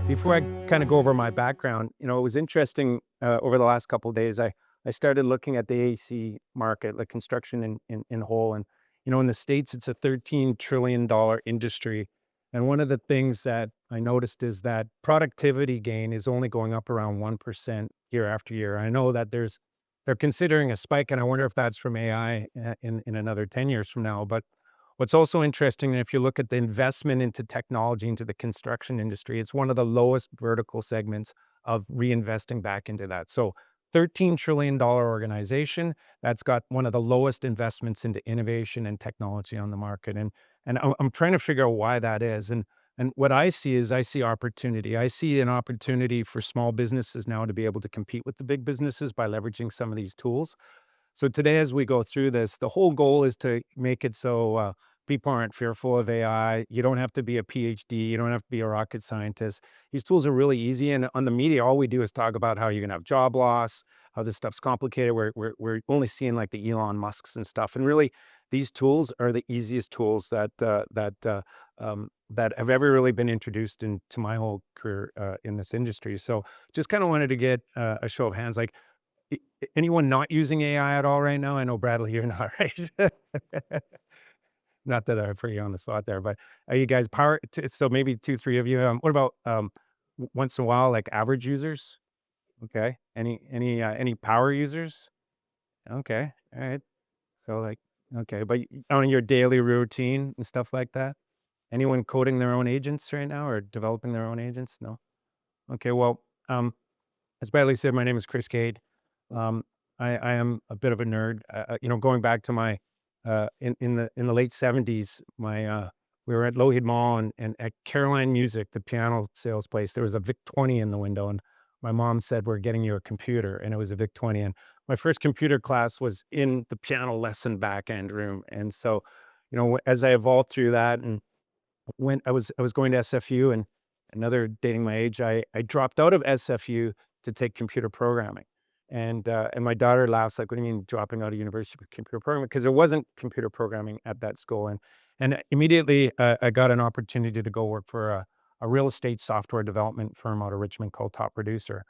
Before I kind of go over my background, it was interesting over the last couple of days. I started looking at the AC market, like construction in whole, and in the States, it's a $13 trillion industry. And one of the things that I noticed is that productivity gain is only going up around 1% year after year. I know that they're considering a spike, and I wonder if that's from AI in another 10 years from now. But what's also interesting, if you look at the investment into technology, into the construction industry, it's one of the lowest vertical segments of reinvesting back into that. So $13 trillion organization that's got one of the lowest investments into innovation and technology on the market. And I'm trying to figure out why that is. And what I see is I see opportunity. I see an opportunity for small businesses now to be able to compete with the big businesses by leveraging some of these tools. So today, as we go through this, the whole goal is to make it so people aren't fearful of AI. You don't have to be a PhD. You don't have to be a rocket scientist. These tools are really easy. And on the media, all we do is talk about how you're going to have job loss, how this stuff's complicated. We're only seeing like the Elon Musks and stuff. And really, these tools are the easiest tools that have ever really been introduced into my whole career in this industry. So just kind of wanted to get a show of hands. Like, anyone not using AI at all right now? I know, Bradley, you're not, right? Not that I put you on the spot there, but are you guys so maybe 2, 3 of you, what about, once in a while, like average users? Okay. Any power users? Okay. All right. So like, okay, but on your daily routine and stuff like that? Anyone coding their own agents right now or developing their own agents? No? Okay. Well, as Bradley said, my name is Cade. Um, I am a bit of a nerd. Going back to my in the late '70s, my we were at Lougheed Mall and at Caroline Music, the piano sales place. There was a Vic 20 in the window, and my mom said, "We're getting you a computer," and it was a Vic 20. And my first computer class was in the piano lesson back end room. And so, as I evolved through that, and when I was going to SFU, and another dating my age, I dropped out of SFU to take computer programming. And my daughter laughs like, "What do you mean dropping out of university for computer programming?" Because there wasn't computer programming at that school. And immediately I got an opportunity to go work for a real estate software development firm out of Richmond called Top Producer.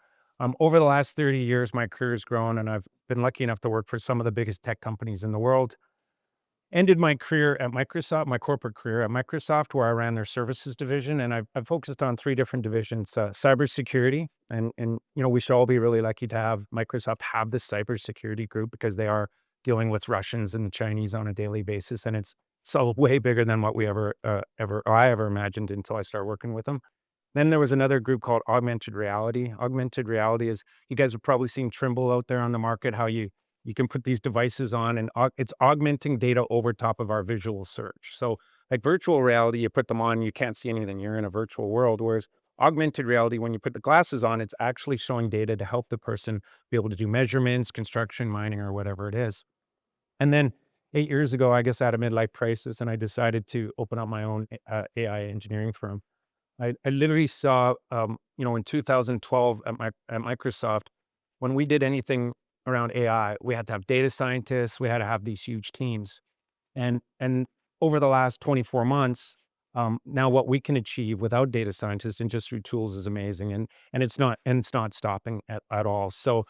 Over the last 30 years, my career has grown, and I've been lucky enough to work for some of the biggest tech companies in the world. Ended my career at Microsoft, my corporate career at Microsoft, where I ran their services division, and I've focused on 3 different divisions: cybersecurity, and we should all be really lucky to have Microsoft have this cybersecurity group because they are dealing with Russians and Chinese on a daily basis, and it's so way bigger than what we or I ever imagined until I started working with them. Then there was another group called augmented reality. Augmented reality is, you guys have probably seen Trimble out there on the market, how you can put these devices on, and it's augmenting data over top of our visual search. So like virtual reality, you put them on, you can't see anything. You're in a virtual world. Whereas augmented reality, when you put the glasses on, it's actually showing data to help the person be able to do measurements, construction, mining, or whatever it is. And then 8 years ago, I guess, out of midlife crisis, and I decided to open up my own AI engineering firm. I literally saw, in 2012 at Microsoft, when we did anything around AI, we had to have data scientists, we had to have these huge teams. And over the last 24 months, now what we can achieve without data scientists and just through tools is amazing. And it's not stopping at all. So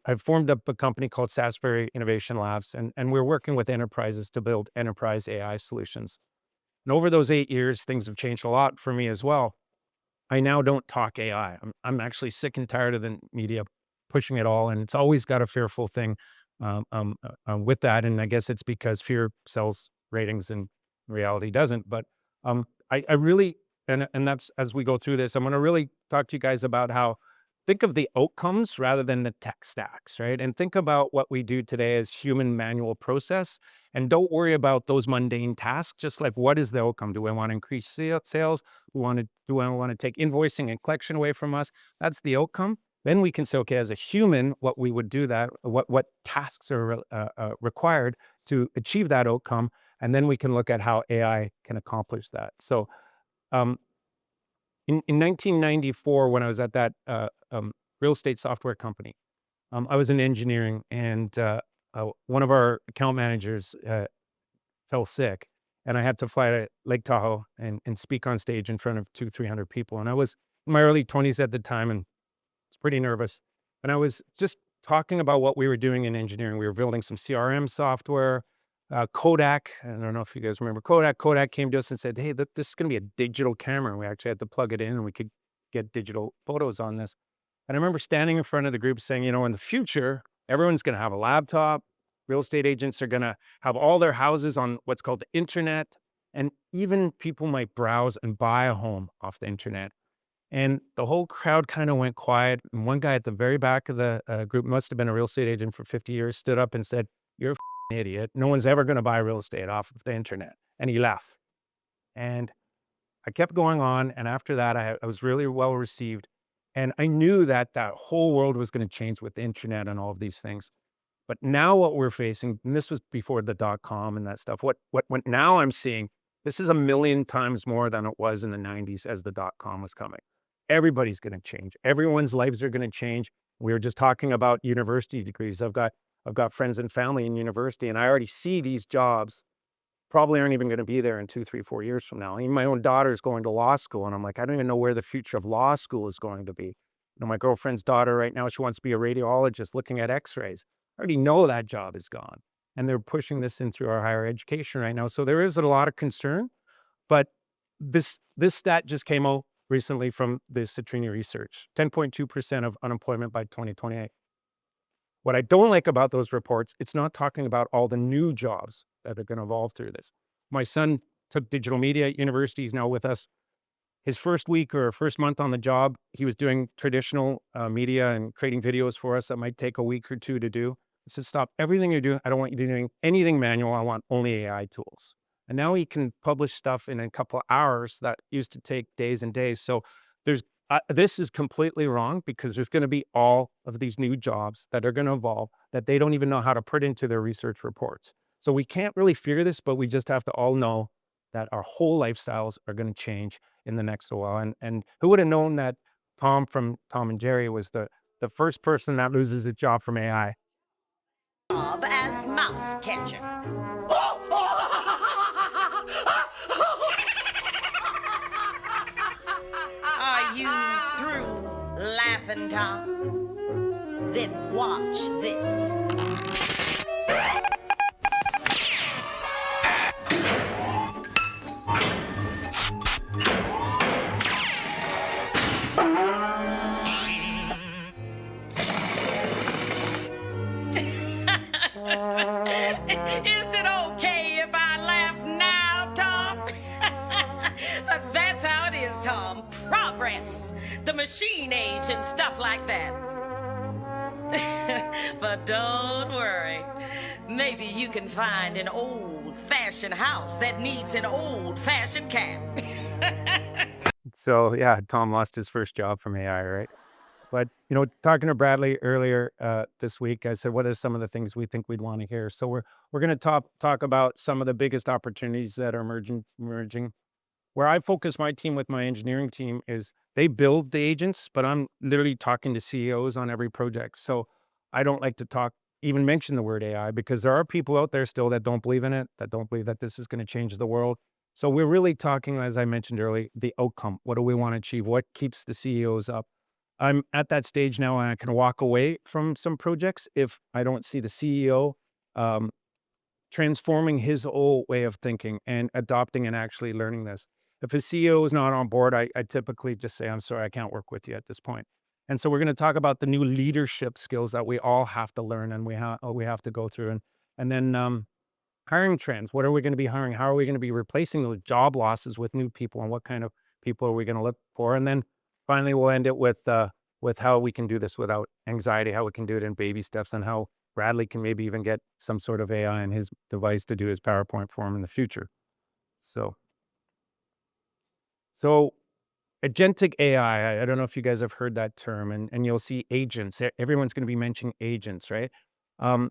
I've formed up a company called Sasbury Innovation Labs, and we're working with enterprises to build enterprise AI solutions. And over those 8 years, things have changed a lot for me as well. I now don't talk AI. I'm actually sick and tired of the media pushing it all, and it's always got a fearful thing with that. And I guess it's because fear sells ratings and reality doesn't. But I really, and that's, as we go through this, I'm going to really talk to you guys about how, think of the outcomes rather than the tech stacks, right? And think about what we do today as human manual process, and don't worry about those mundane tasks. Just like, what is the outcome? Do I want to increase sales? Do I want to take invoicing and collection away from us? That's the outcome. Then we can say, okay, as a human, what we would do that, what tasks are required to achieve that outcome, and then we can look at how AI can accomplish that. So, um, in 1994, when I was at that real estate software company, I was in engineering, and one of our account managers fell sick, and I had to fly to Lake Tahoe and speak on stage in front of 200, 300 people. And I was in my early 20s at the time, and was pretty nervous. And I was just talking about what we were doing in engineering. We were building some CRM software. Kodak, I don't know if you guys remember Kodak. Kodak came to us and said, "Hey, this is going to be a digital camera." And we actually had to plug it in, and we could get digital photos on this. And I remember standing in front of the group saying, in the future, everyone's going to have a laptop. Real estate agents are going to have all their houses on what's called the internet. And even people might browse and buy a home off the internet. And the whole crowd kind of went quiet. And one guy at the very back of the group, must have been a real estate agent for 50 years, stood up and said, "You're a idiot. No one's ever going to buy real estate off of the internet." And he left. And I kept going on. And after that, I was really well received. And I knew that that whole world was going to change with the internet and all of these things. But now what we're facing, and this was before the .com and that stuff, what now I'm seeing, this is a million times more than it was in the 90s as the .com was coming. Everybody's going to change. Everyone's lives are going to change. We were just talking about university degrees. I've got friends and family in university, and I already see these jobs probably aren't even going to be there in 2, 3, 4 years from now. Even my own daughter's going to law school, and I'm like, I don't even know where the future of law school is going to be. My girlfriend's daughter right now, she wants to be a radiologist looking at x-rays. I already know that job is gone. And they're pushing this in through our higher education right now. So there is a lot of concern, but this stat just came out recently from the Citrini research, 10.2% of unemployment by 2028. What I don't like about those reports, it's not talking about all the new jobs that are going to evolve through this. My son took digital media at university. He's now with us. His first week or first month on the job, he was doing traditional media and creating videos for us that might take a week or two to do. I said, "Stop everything you're doing. I don't want you doing anything manual. I want only AI tools." And now he can publish stuff in a couple of hours that used to take days and days. So there's this is completely wrong, because there's going to be all of these new jobs that are going to evolve that they don't even know how to put into their research reports. So we can't really fear this, but we just have to all know that our whole lifestyles are going to change in the next while. And who would have known that Tom from Tom and Jerry was the first person that loses a job from AI? Job as mouse catcher. Are you through laughing, Tom? Then watch this. Is it okay if I laugh now, Tom? But that's how it is, Tom. Progress, the machine age, and stuff like that. But don't worry. Maybe you can find an old-fashioned house that needs an old-fashioned cat. So yeah, Tom lost his first job from AI, right? But talking to Bradley earlier this week, I said, what are some of the things we think we'd want to hear? So we're going to talk about some of the biggest opportunities that are emerging. Where I focus my team with my engineering team is they build the agents, but I'm literally talking to CEOs on every project. So I don't like to even mention the word AI, because there are people out there still that don't believe in it, that don't believe that this is going to change the world. So we're really talking, as I mentioned earlier, the outcome. What do we want to achieve? What keeps the CEOs up? I'm at that stage now, and I can walk away from some projects if I don't see the CEO um, transforming his whole way of thinking and adopting and actually learning this. If a CEO is not on board, I typically just say, "I'm sorry, I can't work with you at this point." And so we're going to talk about the new leadership skills that we all have to learn, and we have to go through, and then hiring trends. What are we going to be hiring? How are we going to be replacing those job losses with new people, and what kind of people are we going to look for? And then finally, we'll end it with how we can do this without anxiety, how we can do it in baby steps, and how Bradley can maybe even get some sort of AI in his device to do his PowerPoint for him in the future. So agentic AI, I don't know if you guys have heard that term, and you'll see agents. Everyone's going to be mentioning agents, right? Um,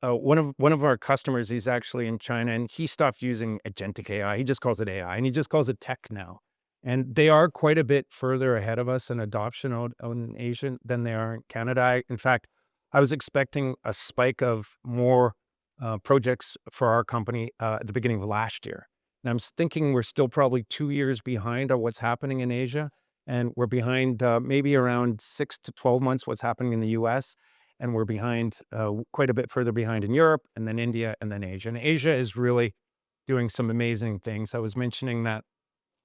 one of our customers, he's actually in China, and he stopped using agentic AI. He just calls it AI, and he just calls it tech now. And they are quite a bit further ahead of us in adoption out in Asia than they are in Canada. In fact, I was expecting a spike of more projects for our company at the beginning of last year. And I'm thinking we're still probably 2 years behind on what's happening in Asia. and we're behind maybe around 6 to 12 months what's happening in the US. And we're behind quite a bit further behind in Europe, and then India, and then Asia. And Asia is really doing some amazing things. I was mentioning that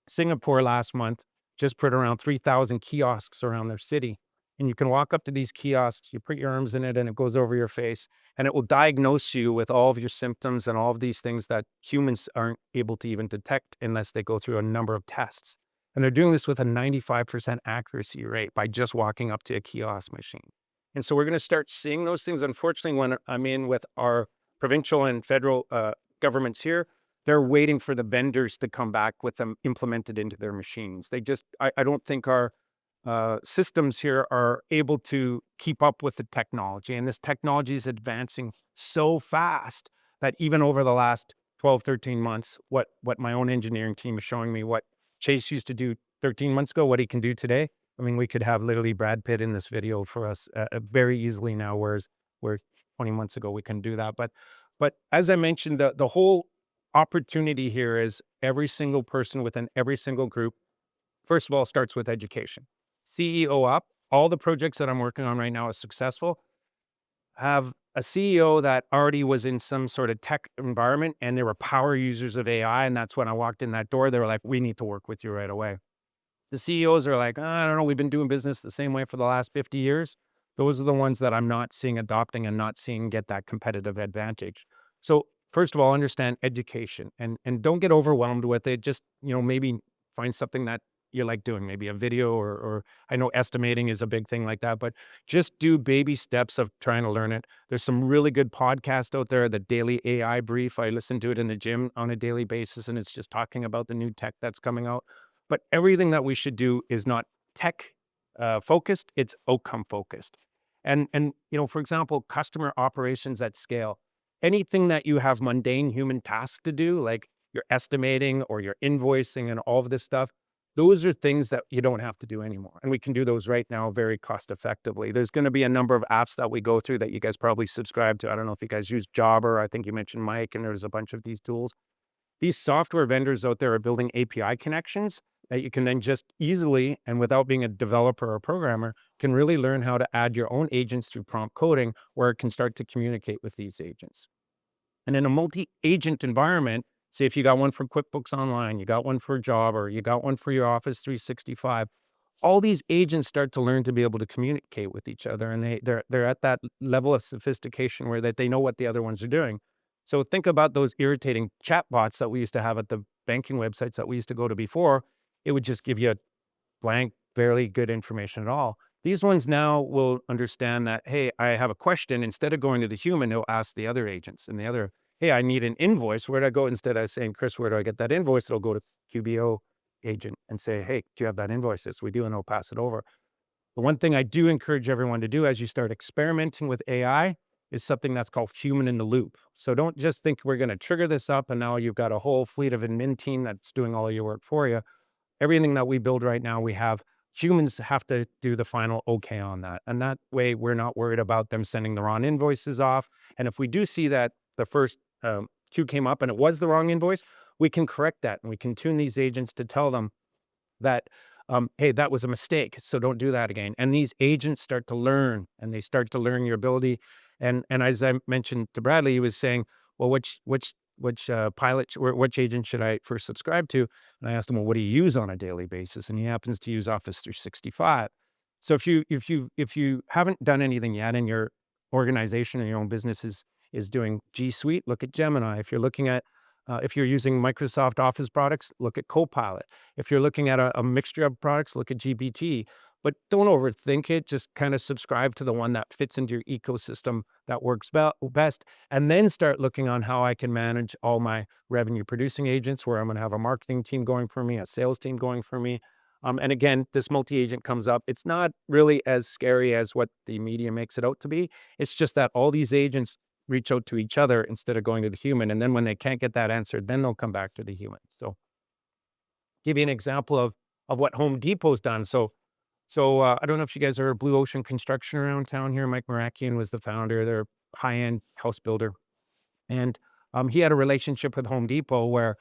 Singapore last month just put around 3,000 kiosks around their city. And you can walk up to these kiosks, you put your arms in it, and it goes over your face, and it will diagnose you with all of your symptoms and all of these things that humans aren't able to even detect unless they go through a number of tests. And they're doing this with a 95% accuracy rate by just walking up to a kiosk machine. And so we're going to start seeing those things. Unfortunately, when I'm in with our provincial and federal governments here, they're waiting for the vendors to come back with them implemented into their machines. I don't think our systems here are able to keep up with the technology. And this technology is advancing so fast that even over the last 12, 13 months, what my own engineering team is showing me, what Chase used to do 13 months ago, what he can do today. I mean, we could have literally Brad Pitt in this video for us very easily now, whereas where 20 months ago we couldn't do that. But as I mentioned, the whole opportunity here is every single person within every single group, first of all, starts with education. CEO up, all the projects that I'm working on right now is successful. Have a CEO that already was in some sort of tech environment and they were power users of AI. And that's when I walked in that door, they were like, we need to work with you right away. The CEOs are like, I don't know, we've been doing business the same way for the last 50 years. Those are the ones that I'm not seeing adopting and not seeing get that competitive advantage. So first of all, understand education and don't get overwhelmed with it. Just, maybe find something that you like doing, maybe a video or I know estimating is a big thing like that, but just do baby steps of trying to learn it. There's some really good podcasts out there, the Daily AI Brief. I listen to it in the gym on a daily basis, and it's just talking about the new tech that's coming out. But everything that we should do is not tech focused, it's outcome focused. And for example, customer operations at scale. Anything that you have mundane human tasks to do, like your estimating or your invoicing and all of this stuff, those are things that you don't have to do anymore. And we can do those right now very cost effectively. There's going to be a number of apps that we go through that you guys probably subscribe to. I don't know if you guys use Jobber. I think you mentioned Mike, and there's a bunch of these tools. These software vendors out there are building API connections that you can then just easily and without being a developer or programmer can really learn how to add your own agents through prompt coding where it can start to communicate with these agents. And in a multi-agent environment, say if you got one for QuickBooks Online, you got one for Jobber, you got one for your Office 365, all these agents start to learn to be able to communicate with each other, and they're at that level of sophistication where that they know what the other ones are doing. So think about those irritating chatbots that we used to have at the banking websites that we used to go to before. It would just give you a blank, barely good information at all. These ones now will understand that, hey, I have a question. Instead of going to the human, they'll ask the other agents and the other, hey, I need an invoice. Where do I go? Instead of saying, Chris, where do I get that invoice? It'll go to QBO agent and say, hey, do you have that invoice? Yes, we do, and they'll pass it over. The one thing I do encourage everyone to do as you start experimenting with AI is something that's called human in the loop. So don't just think we're going to trigger this up and now you've got a whole fleet of admin team that's doing all of your work for you. Everything that we build right now, we have humans have to do the final okay on that. And that way we're not worried about them sending the wrong invoices off. And if we do see that the first queue came up and it was the wrong invoice, we can correct that and we can tune these agents to tell them that, hey, that was a mistake. So don't do that again. And these agents start to learn and they start to learn your ability. And as I mentioned to Bradley, he was saying, well, which agent should I first subscribe to? And I asked him, well, what do you use on a daily basis? And he happens to use Office 365. So if you haven't done anything yet and your organization or your own business is doing G Suite, look at Gemini. If you're using Microsoft Office products, look at Copilot. If you're looking at a mixture of products, look at GPT. But don't overthink it. Just kind of subscribe to the one that fits into your ecosystem that works best. And then start looking on how I can manage all my revenue producing agents, where I'm going to have a marketing team going for me, a sales team going for me. And again, this multi-agent comes up. It's not really as scary as what the media makes it out to be. It's just that all these agents reach out to each other instead of going to the human. And then when they can't get that answer, then they'll come back to the human. So give you an example of what Home Depot's done. So I don't know if you guys are Blue Ocean Construction around town here. Mike Marakian was the founder. They're a high-end house builder. And he had a relationship with Home Depot where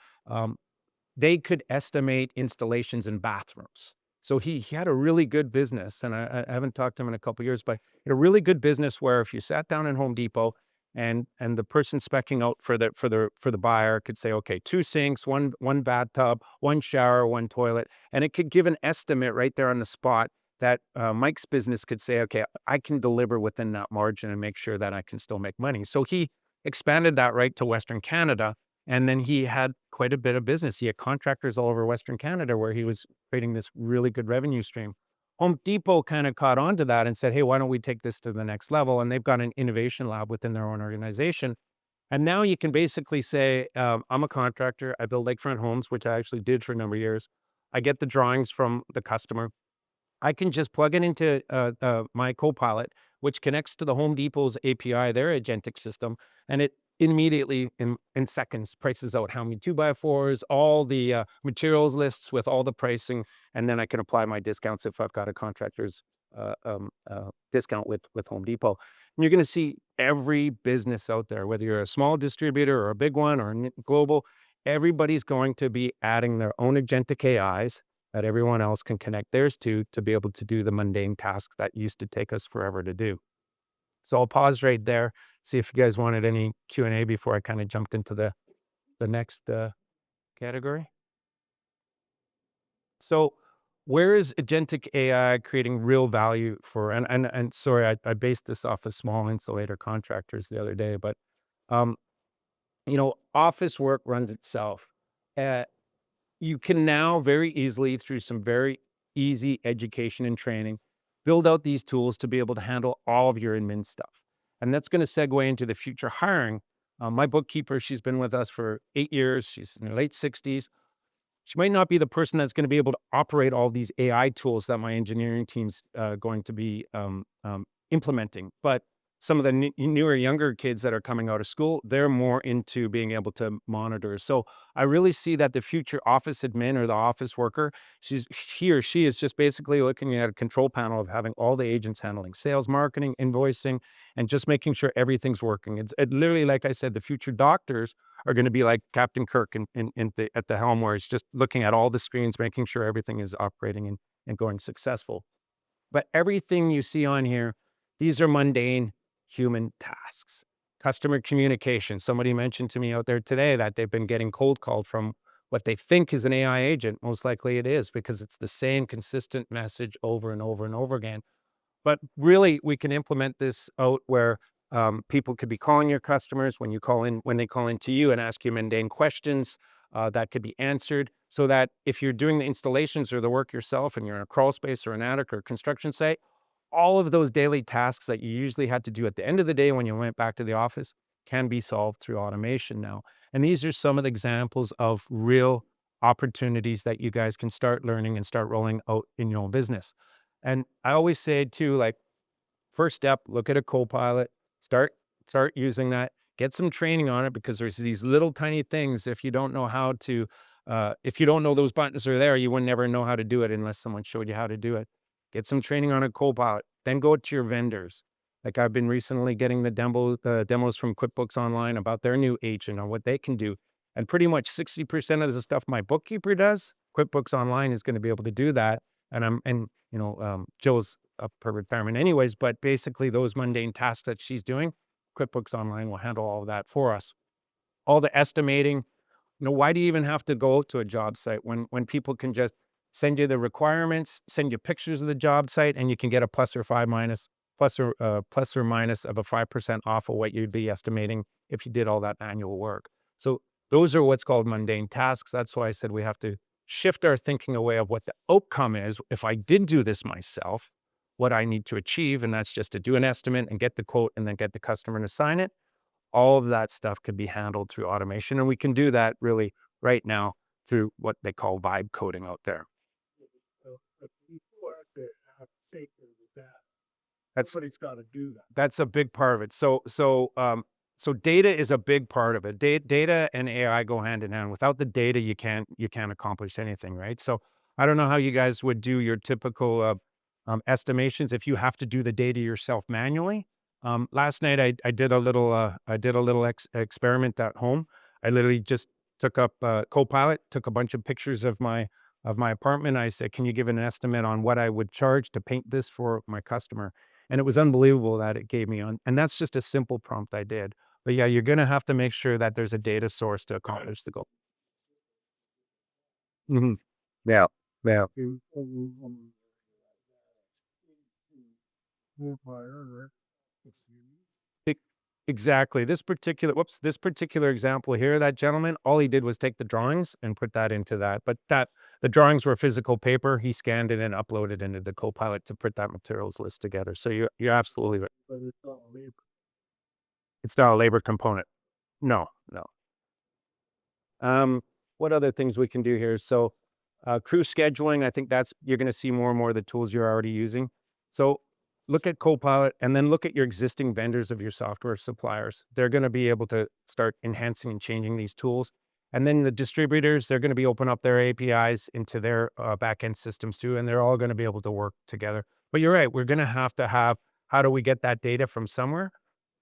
they could estimate installations in bathrooms. So he had a really good business, and I haven't talked to him in a couple of years, but he had a really good business where if you sat down in Home Depot and the person specking out for the buyer could say, okay, 2 sinks, one bathtub, one shower, one toilet, and it could give an estimate right there on the spot that Mike's business could say, okay, I can deliver within that margin and make sure that I can still make money. So he expanded that right to Western Canada, and then he had quite a bit of business. He had contractors all over Western Canada where he was creating this really good revenue stream. Home Depot kind of caught on to that and said, hey, why don't we take this to the next level? And they've got an innovation lab within their own organization. And now you can basically say, I'm a contractor. I build lakefront homes, which I actually did for a number of years. I get the drawings from the customer. I can just plug it into my Copilot, which connects to the Home Depot's API, their agentic system, and it immediately in seconds prices out how many 2x4s, all the materials lists with all the pricing, and then I can apply my discounts if I've got a contractor's discount with Home Depot. And you're going to see every business out there, whether you're a small distributor or a big one or global, everybody's going to be adding their own agentic AIs that everyone else can connect theirs to be able to do the mundane tasks that used to take us forever to do. So I'll pause right there, see if you guys wanted any Q&A before I kind of jumped into the next category. So where is agentic AI creating real value for, and sorry, I based this off of small insulator contractors the other day, but um, office work runs itself. Uh, you can now very easily, through some very easy education and training, build out these tools to be able to handle all of your admin stuff. And that's going to segue into the future hiring. My bookkeeper, she's been with us for 8 years. She's in her late 60s. She might not be the person that's going to be able to operate all these AI tools that my engineering team's going to be implementing. But some of the newer, younger kids that are coming out of school, they're more into being able to monitor. So I really see that the future office admin or the office worker, he or she is just basically looking at a control panel of having all the agents handling sales, marketing, invoicing, and just making sure everything's working. It's literally, like I said, the future doctors are going to be like Captain Kirk at the helm, where it's just looking at all the screens, making sure everything is operating and going successful. But everything you see on here, these are mundane human tasks. Customer communication. Somebody mentioned to me out there today that they've been getting cold called from what they think is an AI agent. Most likely it is, because it's the same consistent message over and over and over again. But really, we can implement this out where people could be calling your customers when they call in to you and ask you mundane questions that could be answered, so that if you're doing the installations or the work yourself and you're in a crawl space or an attic or a construction site, all of those daily tasks that you usually had to do at the end of the day when you went back to the office can be solved through automation now. And these are some of the examples of real opportunities that you guys can start learning and start rolling out in your own business. And I always say too, like, first step, look at a Copilot, start start using that, get some training on it, because there's these little tiny things. If you don't know how to, if you don't know those buttons are there, you would never know how to do it unless someone showed you how to do it. Get some training on a Copilot, then go to your vendors. Like, I've been recently getting the demos from QuickBooks Online about their new agent and what they can do. And pretty much 60% of the stuff my bookkeeper does, QuickBooks Online is going to be able to do that. Joe's up for retirement anyways, but basically those mundane tasks that she's doing, QuickBooks Online will handle all of that for us. All the estimating, why do you even have to go to a job site when people can just send you the requirements, send you pictures of the job site, and you can get a plus or minus of a 5% off of what you'd be estimating if you did all that manual work. So those are what's called mundane tasks. That's why I said we have to shift our thinking away of what the outcome is. If I did do this myself, what I need to achieve, and that's just to do an estimate and get the quote and then get the customer to sign it. All of that stuff could be handled through automation, and we can do that really right now through what they call vibe coding out there. That's Somebody's gotta do that. That's a big part of it. So data is a big part of it. Data and AI go hand in hand. Without the data, you can't accomplish anything, right? So I don't know how you guys would do your typical estimations if you have to do the data yourself manually. Last night I did a little experiment at home. I literally just took up Copilot, took a bunch of pictures of my of my apartment. I said, "Can you give an estimate on what I would charge to paint this for my customer?" And it was unbelievable that it gave me on, and that's just a simple prompt I did. But yeah, you're gonna have to make sure that there's a data source to accomplish the goal. Mhm. Yeah. Yeah. E exactly. This particular example here, that gentleman, all he did was take the drawings and put that into that, but the drawings were physical paper. He scanned it and uploaded into the Copilot to put that materials list together. So you're absolutely right. It's not a labor component. No, no. What other things we can do here? So, crew scheduling, I think that's you're going to see more and more of the tools you're already using. So, look at Copilot and then look at your existing vendors of your software suppliers. They're going to be able to start enhancing and changing these tools. And then the distributors, they're going to be open up their APIs into their backend systems too, and they're all going to be able to work together. But you're right, we're going to have how do we get that data from somewhere?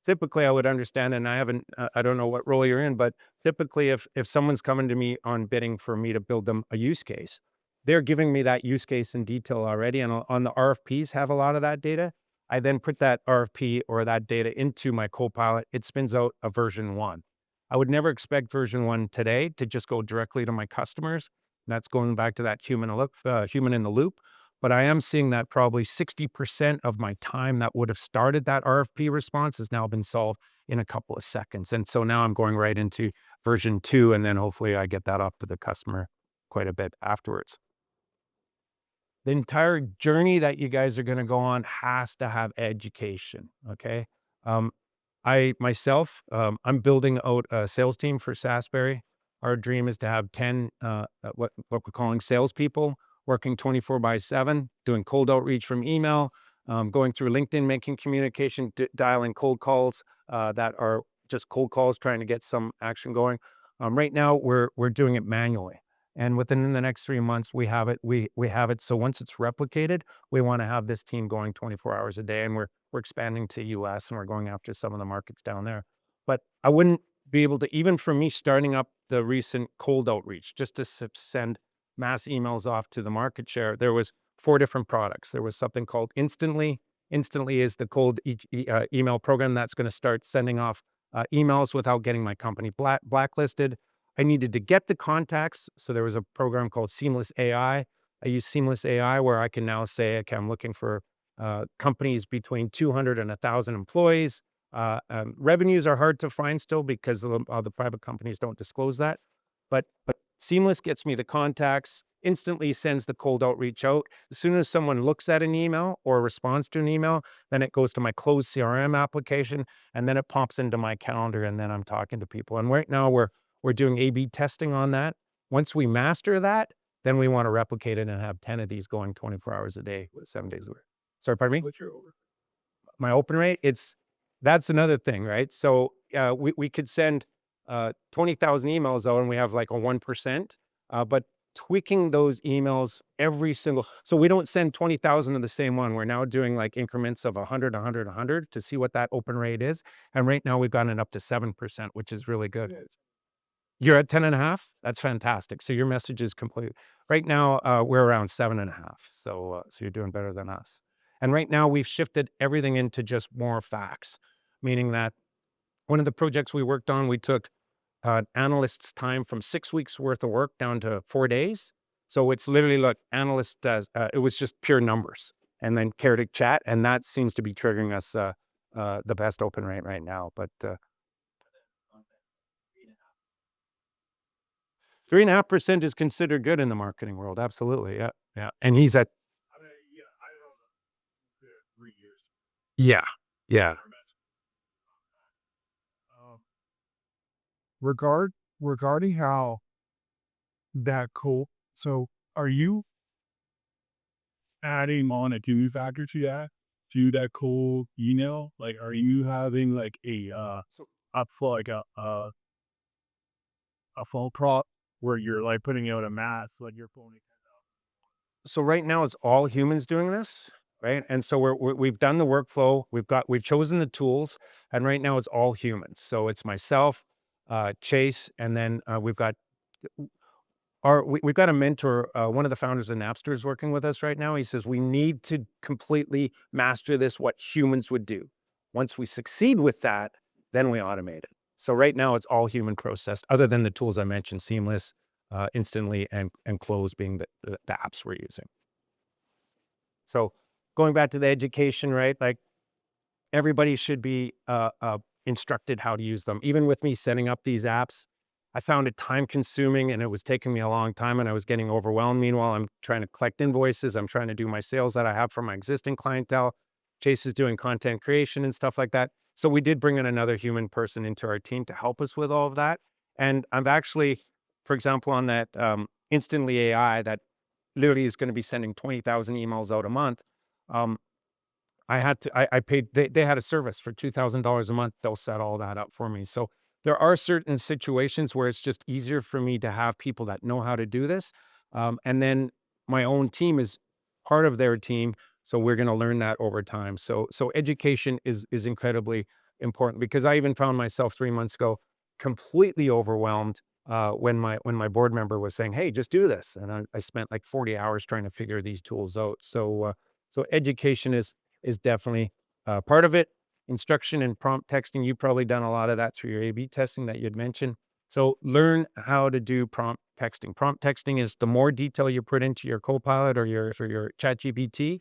Typically, I would understand, and I don't know what role you're in, but typically, if someone's coming to me on bidding for me to build them a use case, they're giving me that use case in detail already, and on the RFPs have a lot of that data. I then put that RFP or that data into my Copilot. It spins out a version 1. I would never expect version 1 today to just go directly to my customers. That's going back to that human in the loop. But I am seeing that probably 60% of my time that would have started that RFP response has now been solved in a couple of seconds. And so now I'm going right into version 2, and then hopefully I get that up to the customer quite a bit afterwards. The entire journey that you guys are gonna go on has to have education, okay? Um, I myself, I'm building out a sales team for Sasbury. Our dream is to have 10, what we're calling salespeople working 24 by 7, doing cold outreach from email, going through LinkedIn, making communication, dialing cold calls that are just cold calls, trying to get some action going. Right now, we're doing it manually, and within the next 3 months, we have it. So once it's replicated, we want to have this team going 24 hours a day, and we're expanding to US and we're going after some of the markets down there. But I wouldn't be able to, even for me starting up the recent cold outreach, just to send mass emails off to the market share, there was 4 different products. There was something called Instantly. Instantly is the cold email program that's going to start sending off emails without getting my company blacklisted. I needed to get the contacts. So there was a program called Seamless AI. I use Seamless AI where I can now say, okay, I'm looking for companies between 200 and 1,000 employees. Revenues are hard to find still because the private companies don't disclose that. But Seamless gets me the contacts, instantly sends the cold outreach out. As soon as someone looks at an email or responds to an email, then it goes to my closed CRM application, and then it pops into my calendar, and then I'm talking to people. And right now we're doing A/B testing on that. Once we master that, then we want to replicate it and have 10 of these going 24 hours a day with 7 days a week. Sorry, pardon me? What's your over? My open rate, that's another thing, right? So, we could send, 20,000 emails out and we have like a 1%, but tweaking those emails every single so we don't send 20,000 of the same one. We're now doing like increments of 100, 100, 100 to see what that open rate is. And right now we've gotten it up to 7%, which is really good. You're at 10.5? That's fantastic. So your message is complete. Right now, we're around 7.5. So you're doing better than us. And right now we've shifted everything into just more facts, meaning that one of the projects we worked on, we took analyst's time from 6 weeks worth of work down to 4 days. So it's literally like analyst does, it was just pure numbers and then chaotic chat. And that seems to be triggering us the best open rate right now. But 3.5% is considered good in the marketing world. Absolutely. Yeah. Yeah. And he's at, I mean, yeah, I don't know. 3 years. yeah. Yeah. Um, regarding how that cool. So, are you adding on a human factor to that cool email? Like, are you having like So, a phone prop where you're like putting out a mass like your phone? so right now it's all humans doing this, right? And so we've done the workflow. We've chosen the tools, and right now it's all humans. So it's myself, Chase, and then we've got we've got a mentor, one of the founders of Napster is working with us right now. He says, we need to completely master this, what humans would do. Once we succeed with that, then we automate it. So right now it's all human processed, other than the tools I mentioned, Seamless, Instantly, and Close being the apps we're using. So going back to the education, right? Like everybody should be instructed how to use them. Even with me setting up these apps, I found it time consuming and it was taking me a long time and I was getting overwhelmed. Meanwhile, I'm trying to collect invoices. I'm trying to do my sales that I have from my existing clientele. Chase is doing content creation and stuff like that. So we did bring in another human person into our team to help us with all of that. And I've actually, for example, on that Instantly AI that literally is going to be sending 20,000 emails out a month. Um, I paid, they had a service for $2,000 a month. They'll set all that up for me. So there are certain situations where it's just easier for me to have people that know how to do this. And then my own team is part of their team. So we're going to learn that over time. So education is incredibly important because I even found myself 3 months ago completely overwhelmed when my board member was saying, "Hey, just do this," and I spent like 40 hours trying to figure these tools out. So education is definitely part of it. Instruction and prompt texting, you've probably done a lot of that through your A/B testing that you'd mentioned. So learn how to do prompt texting. Prompt texting is the more detail you put into your Copilot or your ChatGPT,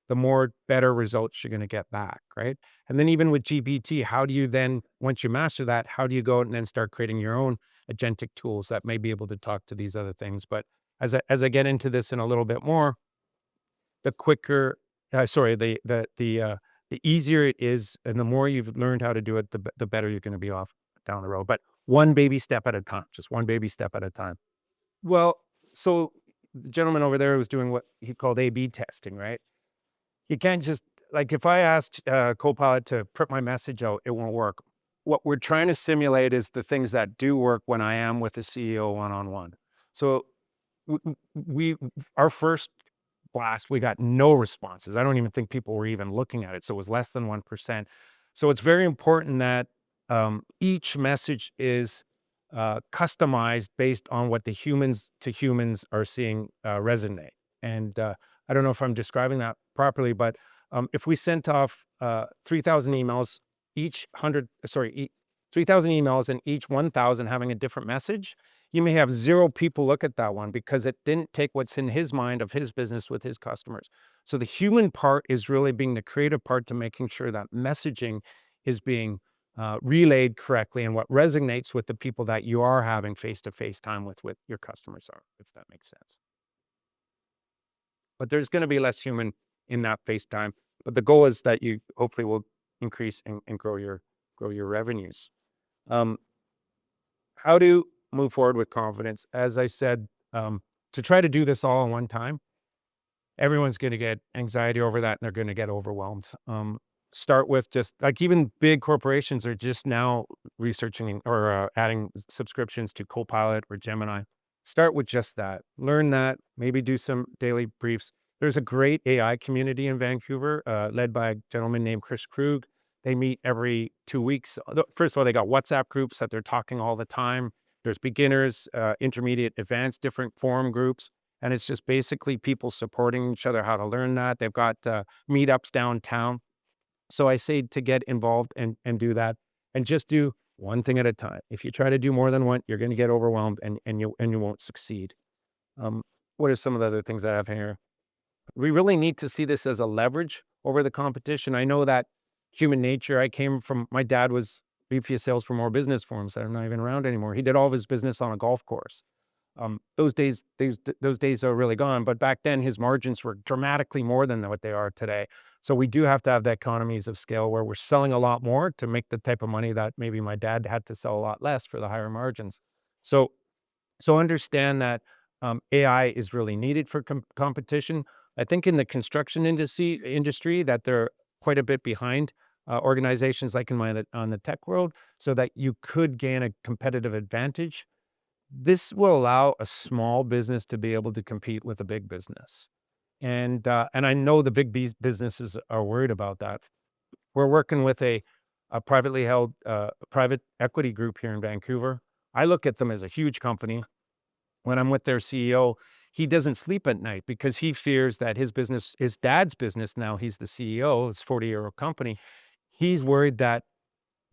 the more better results you're going to get back, right? And then even with GPT, how do you then, once you master that, how do you go out and then start creating your own agentic tools that may be able to talk to these other things? But as I get into this in a little bit more, the quicker, sorry, the easier it is, and the more you've learned how to do it, the better you're going to be off down the road. But one baby step at a time, just one baby step at a time. Well, so the gentleman over there was doing what he called A/B testing, right? You can't just like if I asked Copilot to print my message out, it won't work. What we're trying to simulate is the things that do work when I am with the CEO one on one. So we our first blast, we got no responses. I don't even think people were even looking at it. So it was less than 1%. So it's very important that each message is customized based on what the humans to humans are seeing resonate. And I don't know if I'm describing that properly, but if we sent off 3,000 emails, each 3,000 emails and each 1,000 having a different message, you may have 0 people look at that one because it didn't take what's in his mind of his business with his customers. So the human part is really being the creative part to making sure that messaging is being relayed correctly and what resonates with the people that you are having face-to-face time with your customers are, if that makes sense. But there's going to be less human in that face time. But the goal is that you hopefully will increase and grow your revenues. How to move forward with confidence? As I said, to try to do this all in one time, everyone's going to get anxiety over that and they're going to get overwhelmed. Start with just like even big corporations are just now researching or adding subscriptions to Copilot or Gemini. Start with just that. Learn that. Maybe do some daily briefs. There's a great AI community in Vancouver led by a gentleman named Chris Krug. They meet every 2 weeks. First of all, they got WhatsApp groups that they're talking all the time. There's beginners, intermediate, advanced, different forum groups. And it's just basically people supporting each other how to learn that. They've got meetups downtown. So I say to get involved and do that and just do one thing at a time. If you try to do more than one, you're going to get overwhelmed and you won't succeed. Um, what are some of the other things I have here? We really need to see this as a leverage over the competition. I know that human nature, I came from, my dad was VP of sales for more business firms that are not even around anymore. He did all of his business on a golf course. Those days are really gone. But back then, his margins were dramatically more than what they are today. So we do have to have the economies of scale where we're selling a lot more to make the type of money that maybe my dad had to sell a lot less for the higher margins. So understand that AI is really needed for competition. I think in the construction industry that they're quite a bit behind organizations like on the tech world, so that you could gain a competitive advantage. This will allow a small business to be able to compete with a big business. And I know the big businesses are worried about that. We're working with a privately held private equity group here in Vancouver. I look at them as a huge company. when I'm with their CEO, he doesn't sleep at night because he fears that his business, his dad's business, now he's the CEO, his 40-year-old company. He's worried that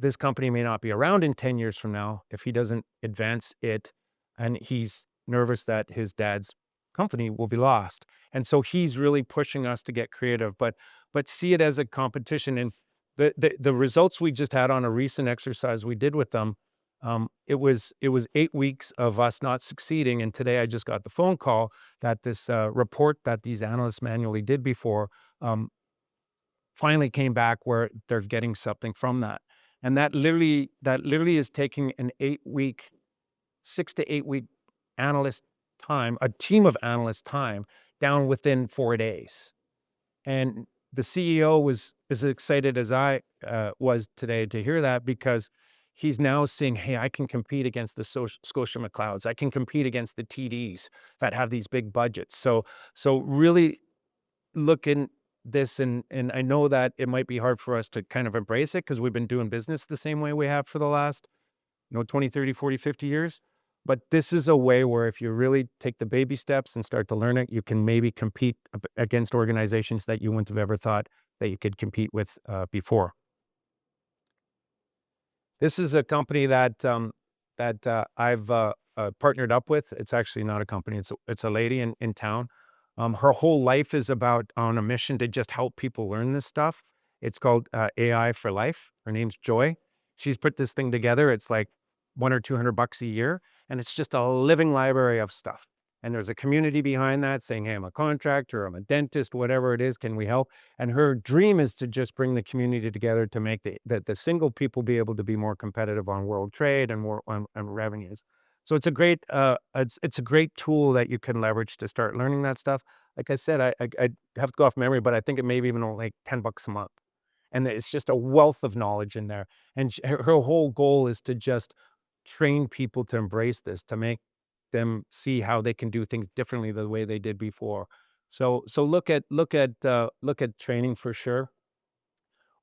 this company may not be around in 10 years from now if he doesn't advance it. And he's nervous that his dad's company will be lost. And so he's really pushing us to get creative, but see it as a competition. And the results we just had on a recent exercise we did with them, it was 8 weeks of us not succeeding. And today I just got the phone call that this report that these analysts manually did before, um, finally came back where they're getting something from that. And that literally is taking an 8 week, 6 to 8 week analyst time, a team of analysts time down within 4 days. And the CEO was as excited as I was today to hear that, because he's now seeing, hey, I can compete against the Scotia McLeods. I can compete against the TDs that have these big budgets. So really look in this, and I know that it might be hard for us to kind of embrace it because we've been doing business the same way we have for the last, 20, 30, 40, 50 years. But this is a way where if you really take the baby steps and start to learn it, you can maybe compete against organizations that you wouldn't have ever thought that you could compete with before. This is a company that I've partnered up with. It's actually not a company. It's a lady in town. Her whole life is about on a mission to just help people learn this stuff. It's called AI for Life. Her name's Joy. She's put this thing together. It's like $100 or $200 a year, and it's just a living library of stuff. And there's a community behind that saying, "Hey, I'm a contractor, I'm a dentist, whatever it is. Can we help?" And her dream is to just bring the community together to make the single people be able to be more competitive on world trade and more on revenues. So it's a great tool that you can leverage to start learning that stuff. Like I said, I have to go off memory, but I think it may be even only like $10 a month, and it's just a wealth of knowledge in there. And her whole goal is to just train people to embrace this, to make them see how they can do things differently the way they did before. So look at training for sure.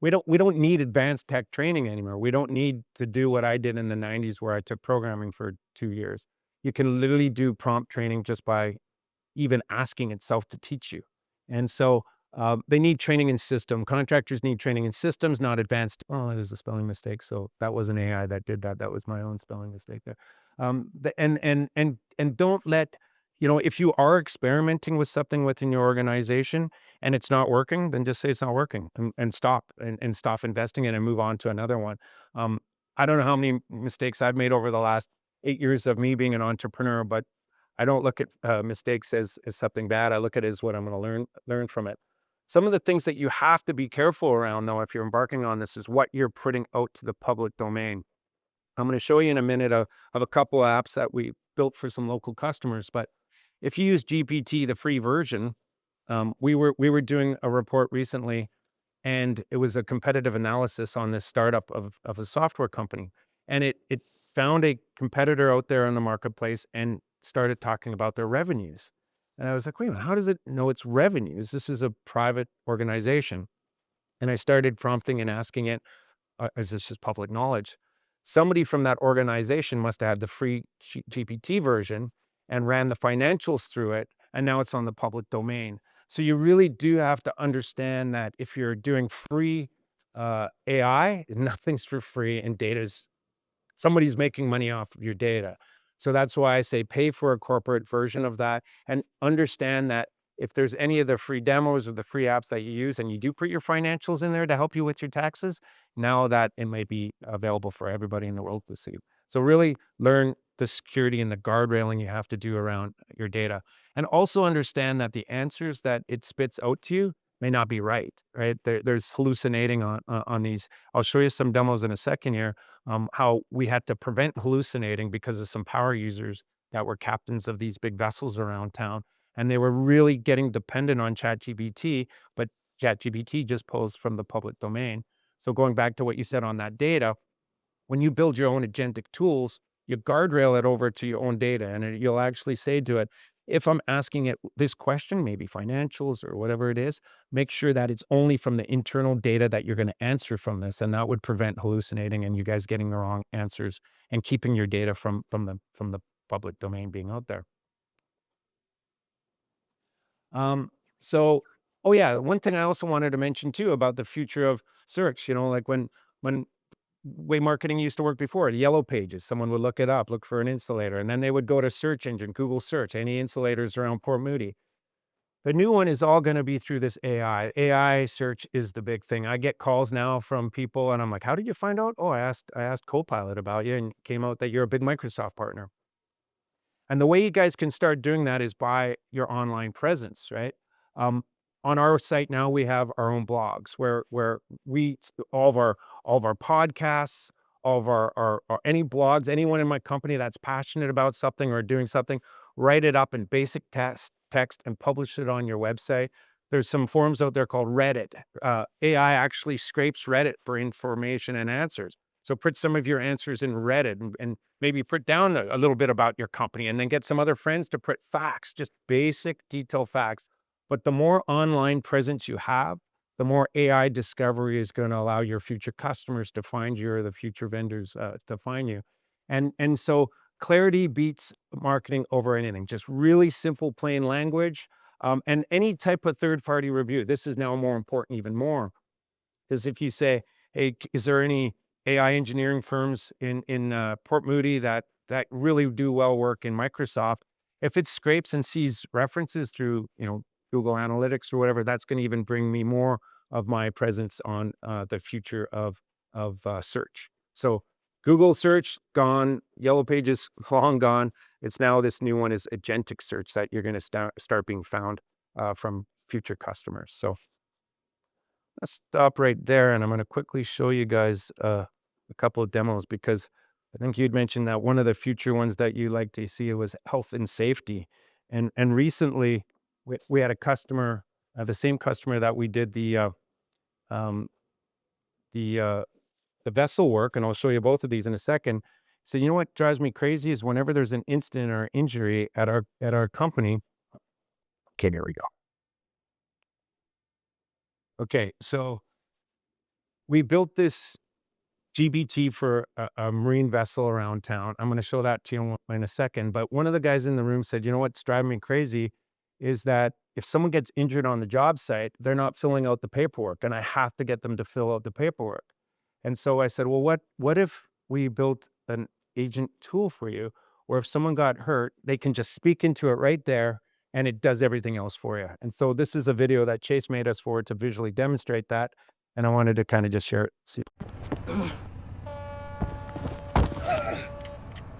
We don't need advanced tech training anymore. We don't need to do what I did in the 90s where I took programming for 2 years. You can literally do prompt training just by even asking itself to teach you. And so they need training in system. Contractors need training in systems, not advanced. Oh, there's a spelling mistake. So that wasn't AI that did that. That was my own spelling mistake there. And don't let, if you are experimenting with something within your organization and it's not working, then just say it's not working, and stop, and stop investing in it and move on to another one. Um, I don't know how many mistakes I've made over the last 8 years of me being an entrepreneur, but I don't look at mistakes as something bad. I look at it as what I'm going to learn from it. Some of the things that you have to be careful around, though, if you're embarking on this, is what you're putting out to the public domain. I'm going to show you in a minute of a couple of apps that we built for some local customers. But if you use GPT, the free version, we were doing a report recently, and it was a competitive analysis on this startup of a software company, and it found a competitor out there in the marketplace and started talking about their revenues. And I was like, wait a minute, how does it know its revenues? This is a private organization. And I started prompting and asking it, is this just public knowledge? Somebody from that organization must have had the free GPT version and ran the financials through it, and now it's on the public domain. So you really do have to understand that if you're doing free AI, nothing's for free, and data's somebody's making money off of your data. So that's why I say pay for a corporate version of that, and understand that if there's any of the free demos or the free apps that you use and you do put your financials in there to help you with your taxes, now that it may be available for everybody in the world to see. So really learn the security and the guardrailing you have to do around your data. And also understand that the answers that it spits out to you may not be right, right? There's hallucinating on these. I'll show you some demos in a second here, how we had to prevent hallucinating because of some power users that were captains of these big vessels around town. And they were really getting dependent on ChatGPT, but ChatGPT just pulls from the public domain. So going back to what you said on that data, when you build your own agentic tools, you guardrail it over to your own data, and you'll actually say to it, if I'm asking it this question, maybe financials or whatever it is, make sure that it's only from the internal data that you're going to answer from this. And that would prevent hallucinating and you guys getting the wrong answers and keeping your data from the public domain being out there. So, oh yeah, one thing I also wanted to mention too about the future of search, like when way marketing used to work before, the yellow pages, someone would look it up, look for an insulator, and then they would go to search engine, Google search, any insulators around Port Moody. The new one is all going to be through this AI. AI search is the big thing. I get calls now from people and I'm like, how did you find out? Oh, I asked Copilot about you and it came out that you're a big Microsoft partner. And the way you guys can start doing that is by your online presence, right? Um, on our site now, we have our own blogs where all of our podcasts, all of our any blogs, anyone in my company that's passionate about something or doing something, write it up in basic text and publish it on your website. There's some forums out there called Reddit. AI actually scrapes Reddit for information and answers. So put some of your answers in Reddit and maybe put down a little bit about your company and then get some other friends to put facts, just basic detailed facts. But the more online presence you have, the more AI discovery is going to allow your future customers to find you or the future vendors to find you. And so clarity beats marketing over anything. Just really simple, plain language, and any type of third party review. This is now more important, even more because if you say, "Hey, is there any AI engineering firms in Port Moody that really do well work in Microsoft?" If it scrapes and sees references through, Google Analytics or whatever, that's going to even bring me more of my presence on the future of search. So Google search gone, Yellow Pages long gone. It's now this new one is agentic search that you're going to start being found from future customers. So let's stop right there, and I'm gonna quickly show you guys, a couple of demos because I think you'd mentioned that one of the future ones that you like to see was health and safety. And recently, we had a customer, the same customer that we did um, the the vessel work, and I'll show you both of these in a second. So, you know what drives me crazy is whenever there's an incident or injury at our company. Okay, there we go. Okay, so we built this GBT for a marine vessel around town. I'm gonna show that to you in a second, but one of the guys in the room said, "You know what's driving me crazy is that if someone gets injured on the job site, they're not filling out the paperwork, and I have to get them to fill out the paperwork." And so I said, "Well, what if we built an agent tool for you, where if someone got hurt, they can just speak into it right there, and it does everything else for you?" And so this is a video that Chase made us for to visually demonstrate that, and I wanted to kinda just share it. See.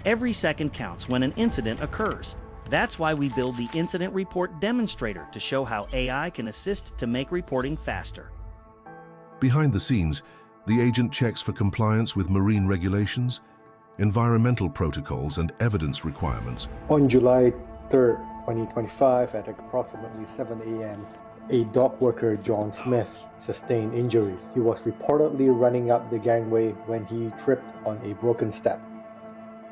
Every second counts when an incident occurs. That's why we build the Incident Report Demonstrator to show how AI can assist to make reporting faster. Behind the scenes, the agent checks for compliance with marine regulations, environmental protocols, and evidence requirements. On July 3rd, 2025, at approximately 7 a.m., a dock worker, John Smith, sustained injuries. He was reportedly running up the gangway when he tripped on a broken step.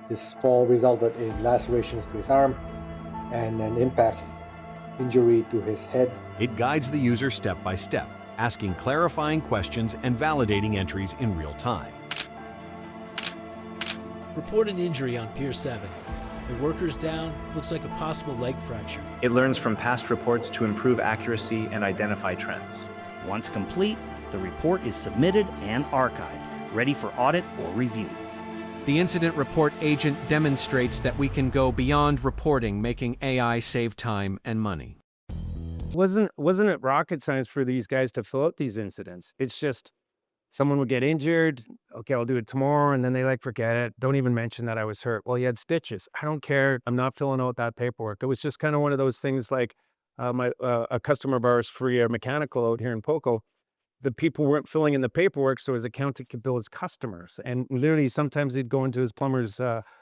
This fall resulted in lacerations to his arm and an impact injury to his head. It guides the user step by step, asking clarifying questions and validating entries in real time. Reported injury on Pier 7. The worker's down, looks like a possible leg fracture. It learns from past reports to improve accuracy and identify trends. Once complete, the report is submitted and archived, ready for audit or review. The incident report agent demonstrates that we can go beyond reporting, making AI save time and money. Wasn't it rocket science for these guys to fill out these incidents? It's just someone would get injured. Okay, I'll do it tomorrow. And then they forget it. Don't even mention that I was hurt. Well, you had stitches. I don't care. I'm not filling out that paperwork. It was just kind of one of those things like a customer of ours, free a mechanical out here in Poco. The people weren't filling in the paperwork, so his accountant could bill his customers. And literally, sometimes he'd go into his plumber's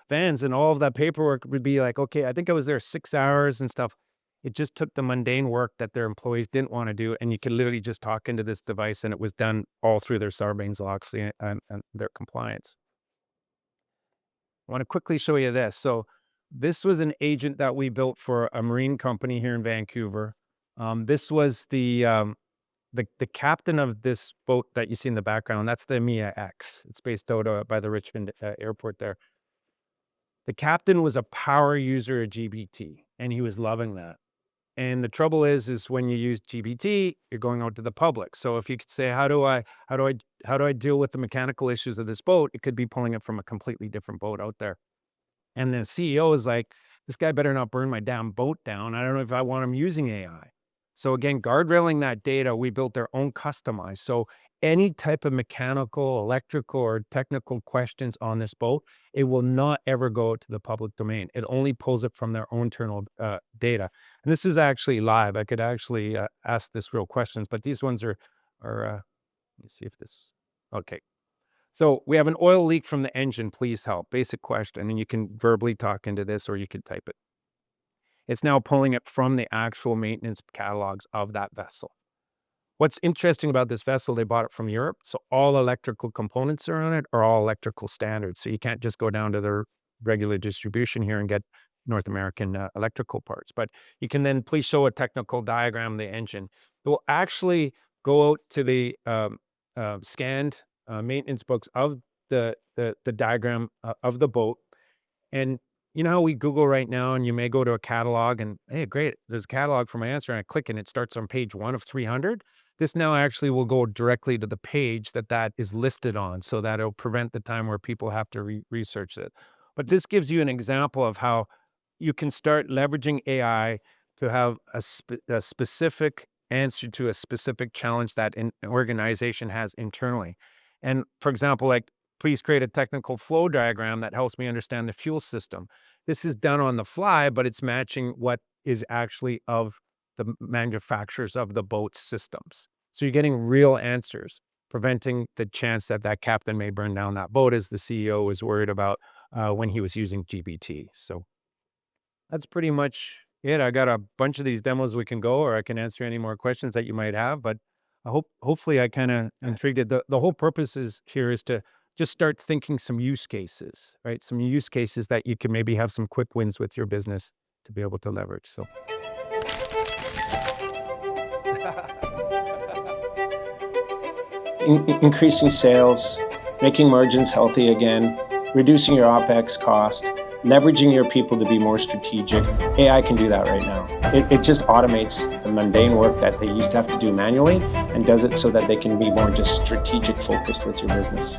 vans, and all of that paperwork would be like, okay, I think I was there 6 hours and stuff. It just took the mundane work that their employees didn't want to do, and you could literally just talk into this device, and it was done all through their Sarbanes-Oxley and their compliance. I want to quickly show you this. So this was an agent that we built for a marine company here in Vancouver. This was the captain of this boat that you see in the background. That's the Mia X. It's based out by the Richmond airport there. The captain was a power user of GBT, and he was loving that. And the trouble is when you use GPT, you're going out to the public. So if you could say, how do I deal with the mechanical issues of this boat? It could be pulling it from a completely different boat out there. And the CEO is like, this guy better not burn my damn boat down. I don't know if I want him using AI. So again, guardrailing that data, we built their own customized. So any type of mechanical, electrical, or technical questions on this boat, it will not ever go to the public domain. It only pulls it from their own internal data. And this is actually live. I could actually ask this real questions, but these ones are let me see if this, okay. So we have an oil leak from the engine, please help. Basic question. And you can verbally talk into this or you can type it. It's now pulling it from the actual maintenance catalogs of that vessel. What's interesting about this vessel, they bought it from Europe. So all electrical components are on it are all electrical standards. So you can't just go down to their regular distribution here and get North American electrical parts. But you can then please show a technical diagram of the engine. It will actually go out to the scanned maintenance books of the diagram of the boat. And you know how we Google right now and you may go to a catalog and, hey, great, there's a catalog for my answer, and I click and it starts on page 1 of 300. This now actually will go directly to the page that is listed on, so that it'll prevent the time where people have to research it. But this gives you an example of how you can start leveraging AI to have a specific answer to a specific challenge that an organization has internally. And for example, like, please create a technical flow diagram that helps me understand the fuel system. This is done on the fly, but it's matching what is actually of the manufacturers of the boat's systems. So you're getting real answers, preventing the chance that that captain may burn down that boat, as the CEO was worried about when he was using GPT. So that's pretty much it. I got a bunch of these demos we can go, or I can answer any more questions that you might have, but hopefully I kind of intrigued it. The whole purpose here is to just start thinking some use cases, right? Some use cases that you can maybe have some quick wins with your business to be able to leverage. So increasing sales, making margins healthy again, reducing your OPEX cost, leveraging your people to be more strategic. AI can do that right now. It just automates the mundane work that they used to have to do manually and does it so that they can be more just strategic focused with your business.